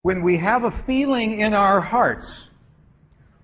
When we have a feeling in our hearts,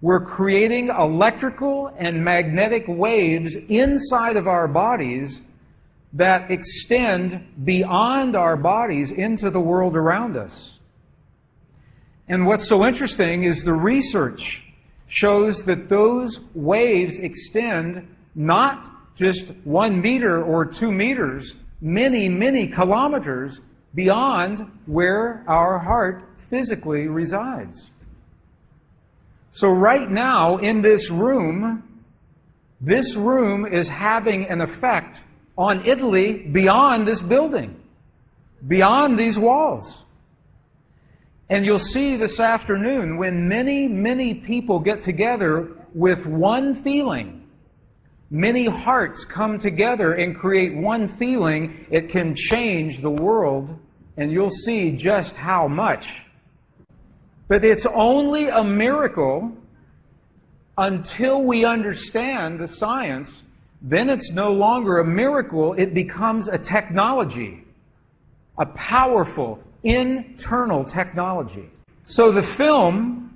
we're creating electrical and magnetic waves inside of our bodies that extend beyond our bodies into the world around us. And what's so interesting is the research shows that those waves extend not just 1 meter or 2 meters, many, many kilometers beyond where our heart physically resides. So right now in this room is having an effect on Italy beyond this building, beyond these walls. And you'll see this afternoon when many, many people get together with one feeling, many hearts come together and create one feeling, it can change the world, and you'll see just how much. But it's only a miracle until we understand the science. Then it's no longer a miracle, it becomes a technology, a powerful internal technology. So this film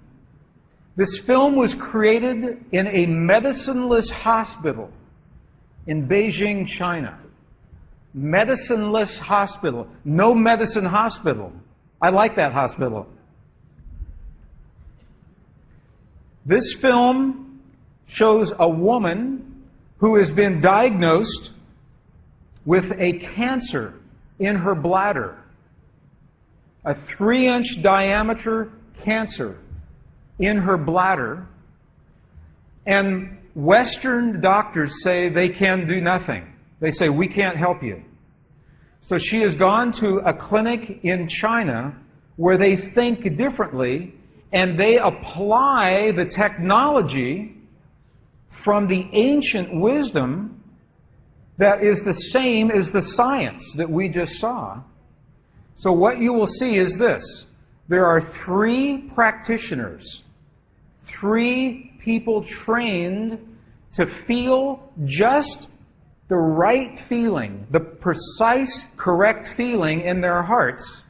was created in a medicineless hospital in Beijing, China. Medicineless hospital. No medicine hospital. I like that hospital. This film shows a woman who has been diagnosed with a cancer in her bladder. A 3-inch diameter cancer in her bladder. And Western doctors say they can do nothing. They say, we can't help you. So she has gone to a clinic in China where they think differently, and they apply the technology from the ancient wisdom that is the same as the science that we just saw. So what you will see is this. There are 3 practitioners, 3 people trained to feel just the right feeling, the precise, correct feeling in their hearts.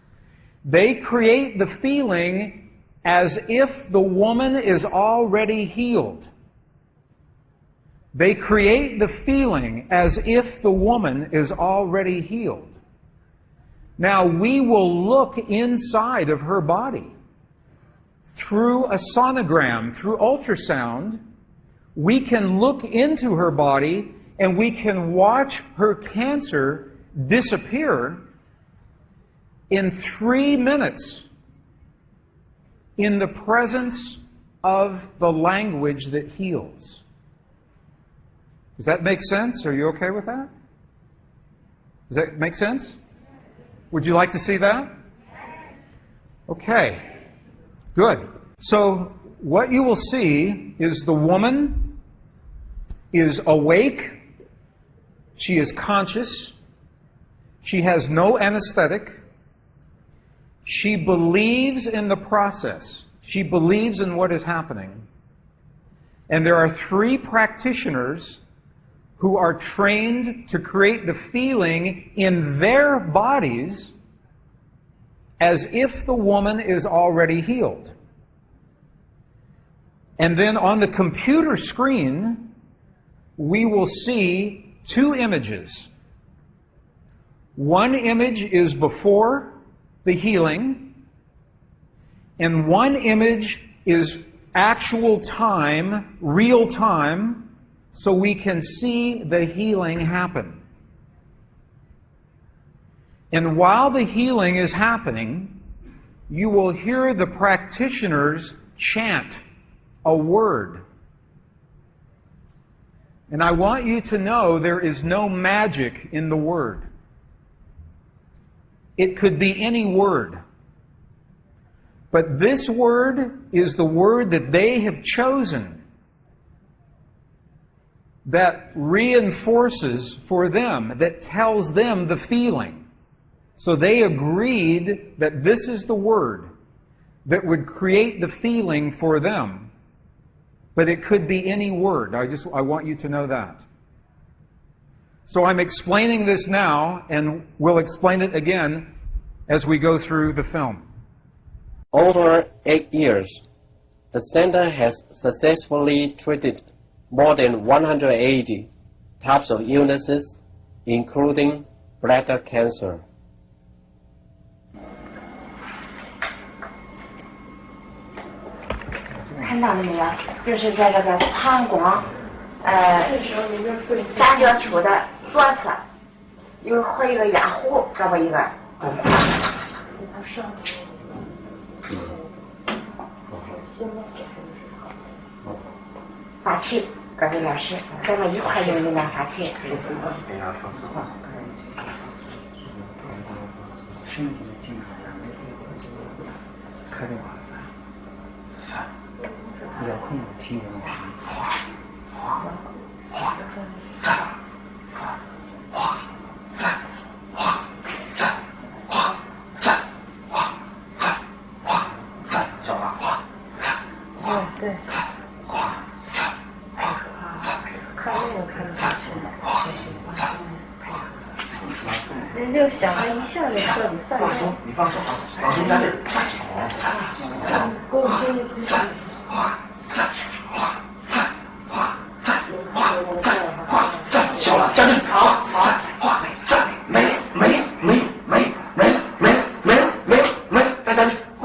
They create the feeling as if the woman is already healed. They create the feeling as if the woman is already healed. Now, we will look inside of her body through a sonogram, through ultrasound. We can look into her body and we can watch her cancer disappear in 3 minutes in the presence of the language that heals. Does that make sense? Are you okay with that? Does that make sense? Would you like to see that? Okay. Good. So what you will see is the woman is awake. She is conscious. She has no anesthetic. She believes in the process. She believes in what is happening. And there are 3 practitioners who are trained to create the feeling in their bodies as if the woman is already healed. And then on the computer screen, we will see 2 images. One image is before the healing, and one image is actual time, real time, so we can see the healing happen. And while the healing is happening, you will hear the practitioners chant a word. And I want you to know there is no magic in the word. It could be any word. But this word is the word that they have chosen that reinforces for them, that tells them the feeling. So they agreed that this is the word that would create the feeling for them. But it could be any word. I want you to know that. So I'm explaining this now, and we'll explain it again as we go through the film. Over 8 years, the center has successfully treated more than 180 types of illnesses, including bladder cancer. 看到了没有？就是在这个膀胱三角处的左侧，会有个压壶，这么一个。法器，各位老师，咱们一块用一两法器。不要控制听人对。看那个看得下去的，人就想了一下就彻底散了。你放松，放松点，够行了，站定，好，没了，再站定，没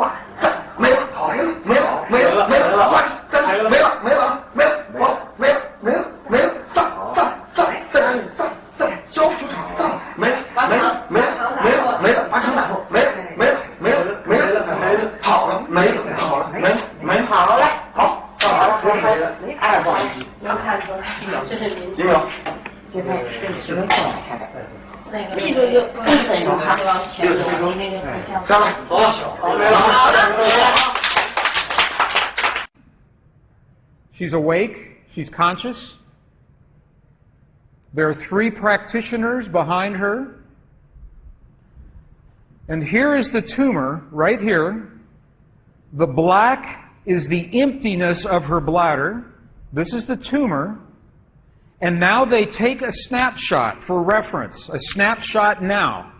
了，She's awake. She's conscious. There are 3 practitioners behind her. And here is the tumor, right here. The black is the emptiness of her bladder. This is the tumor. And now they take a snapshot for reference. A snapshot now.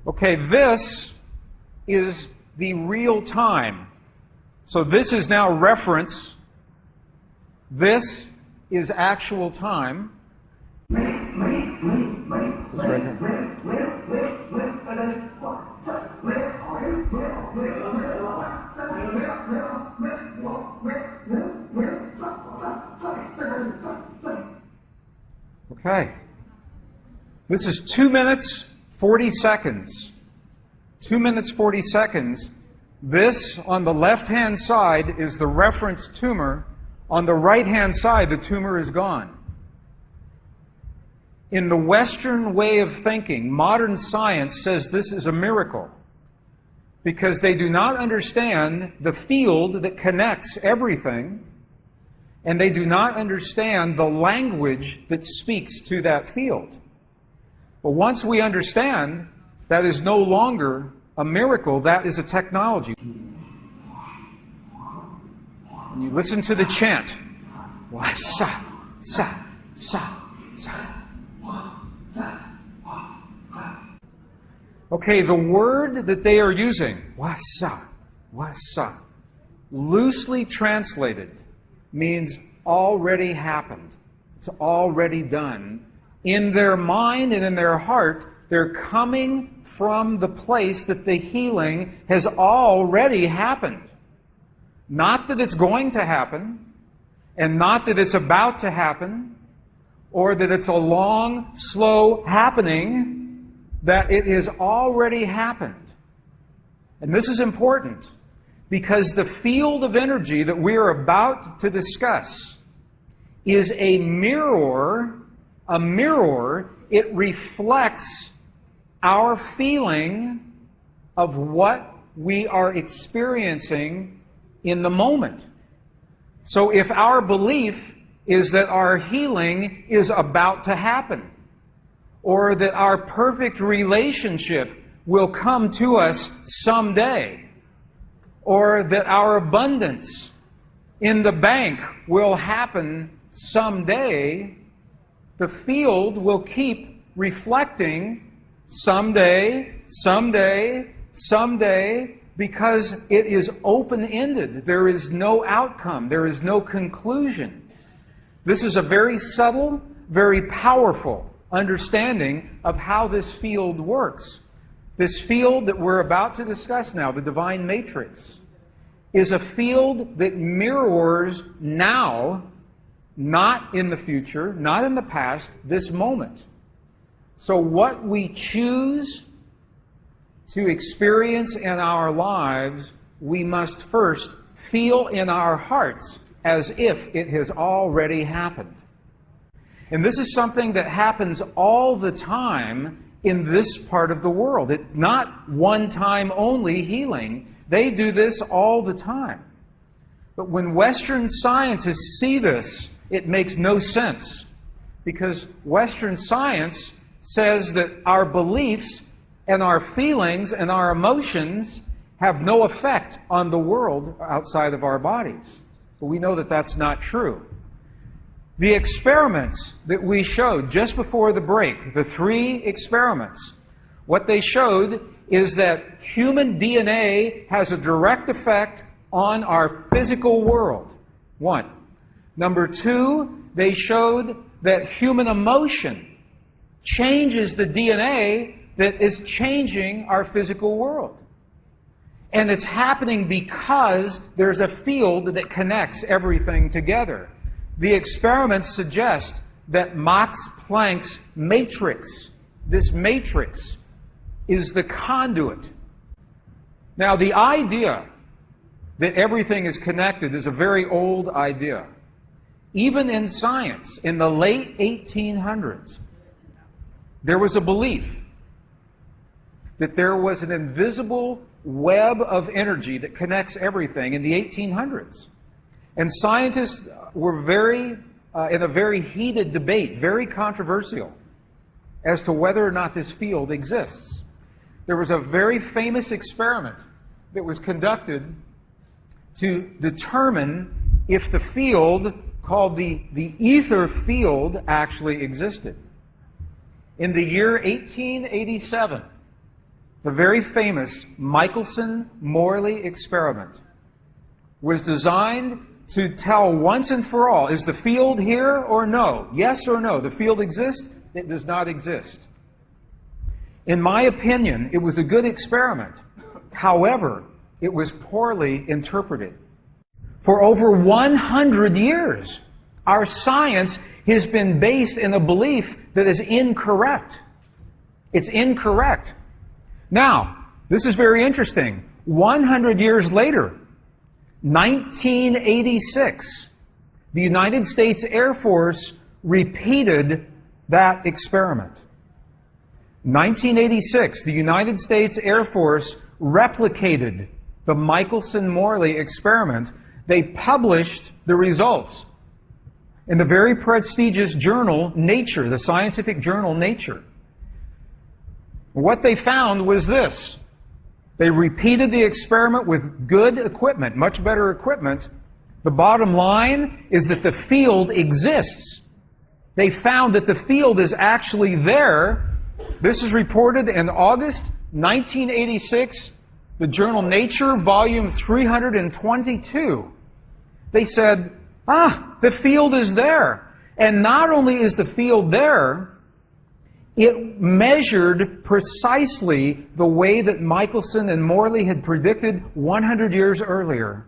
Okay, this is the real time. So this is now reference. This is actual time. Okay. This is 2 minutes, 40 seconds. 2 minutes, 40 seconds. This, on the left-hand side, is the reference tumor. On the right-hand side, the tumor is gone. In the Western way of thinking, modern science says this is a miracle because they do not understand the field that connects everything, and they do not understand the language that speaks to that field. But once we understand, that is no longer a miracle, that is a technology. And you listen to the chant. Wa sa sa sa sa. Okay, the word that they are using, wa sa, loosely translated, means already happened. It's already done. In their mind and in their heart, they're coming from the place that the healing has already happened. Not that it's going to happen, and not that it's about to happen, or that it's a long, slow happening, that it has already happened. And this is important, because the field of energy that we are about to discuss is a mirror. A mirror, it reflects our feeling of what we are experiencing in the moment. So if our belief is that our healing is about to happen, or that our perfect relationship will come to us someday, or that our abundance in the bank will happen someday, the field will keep reflecting someday, someday, someday, because it is open-ended. There is no outcome. There is no conclusion. This is a very subtle, very powerful understanding of how this field works. This field that we're about to discuss now, the divine matrix, is a field that mirrors now, not in the future, not in the past, this moment. So what we choose to experience in our lives, we must first feel in our hearts as if it has already happened. And this is something that happens all the time in this part of the world. It's not one-time only healing. They do this all the time. But when Western scientists see this, it makes no sense. Because Western science says that our beliefs and our feelings and our emotions have no effect on the world outside of our bodies. But we know that that's not true. The experiments that we showed just before the break, the 3 experiments, what they showed is that human DNA has a direct effect on our physical world. 1. Number 2, they showed that human emotion changes the DNA that is changing our physical world. And it's happening because there's a field that connects everything together. The experiments suggest that Max Planck's matrix, this matrix, is the conduit. Now, the idea that everything is connected is a very old idea. Even in science, in the late 1800s, there was a belief that there was an invisible web of energy that connects everything in the 1800s. And scientists were in a very heated debate, very controversial, as to whether or not this field exists. There was a very famous experiment that was conducted to determine if the field called the ether field actually existed. In the year 1887, the very famous Michelson-Morley experiment was designed to tell once and for all, is the field here or no? Yes or no? The field exists? It does not exist. In my opinion, it was a good experiment. However, it was poorly interpreted. For over 100 years, our science has been based in a belief that is incorrect. It's incorrect. Now, this is very interesting. 100 years later, 1986, the United States Air Force repeated that experiment. 1986, the United States Air Force replicated the Michelson-Morley experiment. They published the results in the very prestigious journal Nature, the scientific journal Nature. What they found was this. They repeated the experiment with good equipment, much better equipment. The bottom line is that the field exists. They found that the field is actually there. This is reported in August 1986, the journal Nature, volume 322. They said, the field is there. And not only is the field there, it measured precisely the way that Michelson and Morley had predicted 100 years earlier.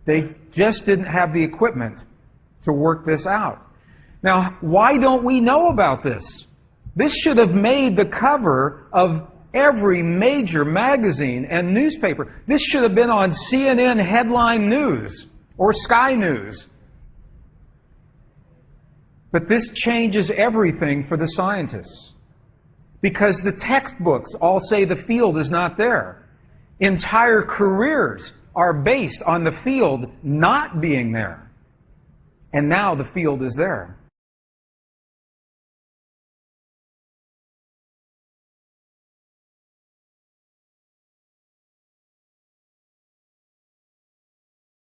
They just didn't have the equipment to work this out. Now, why don't we know about this? This should have made the cover of every major magazine and newspaper. This should have been on CNN headline news or Sky News. But this changes everything for the scientists. Because the textbooks all say the field is not there. Entire careers are based on the field not being there. And now the field is there.